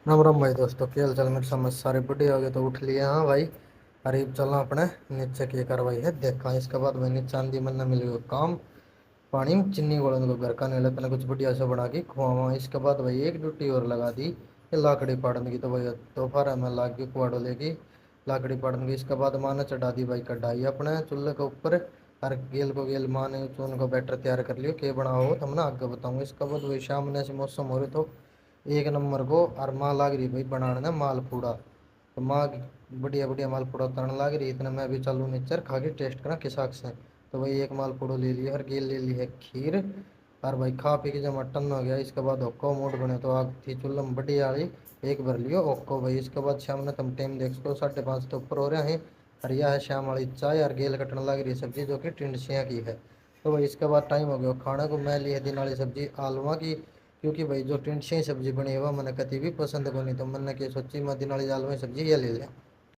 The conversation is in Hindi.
राम राम भाई दोस्तों, क्या हाल चाल? मेरे समझ सारे बढ़िया हो गए तो उठ लिए। हाँ भाई, अरे चलना अपने नीचे की कार्रवाई है। देखा इसके बाद भाई नीचे आंधी मन मिल गयो काम। पानी में चीनी घोलन को घर का नहीं लगता कुछ बढ़िया से बना के खुआवा। इसके बाद भाई एक ड्यूटी और लगा दी, ये लाकड़ी पाड़ने की। तो भाई दोपहर में लाग गई कुआड़ो लेके लाकड़ी पाड़ने की। इसके बाद माँ ने चढ़ा दी भाई कढ़ाई अपने चूल्हे के ऊपर। हर गेल को गेल माँ ने चून को बैटर तैयार कर लियो के बनाओ तो हमने आगे बताऊंगा। इसके बाद वही सामने से मौसम हो रही तो एक नंबर को और माँ लाग रही भाई बनाने मालपूड़ा। तो माँ बढ़िया बढ़िया मालपूड़ा उतारने लाग रही, इतना मैं भी चालू नीचर खा के टेस्ट करा किसाक से। तो भाई एक मालपूड़ो ले लिया और गेल ले ली है खीर। और भाई खा पी के जब मटन हो गया इसके बाद ओक्को मूड बने तो आग थी चुल्लम बढ़िया वाली, एक भर लियो ओक्को भाई। इसके बाद शाम ने तुम टाइम देख सको 5:30 तो ऊपर हो रहे हैं। और यह है शाम वाली चाय और गेल कटने लग रही है सब्जी जो कि टिंडसियाँ की है। तो भाई इसके बाद टाइम हो गया खाने को। मैं ली है दिन वाली सब्जी आलूआ की, क्योंकि भाई जो टिंडसियाँ सब्जी बनी है वह मैंने कभी भी पसंद को नहीं। तो मैंने क्या सोची मैं दिन वाली आलूआ सब्जी ये ले लिया।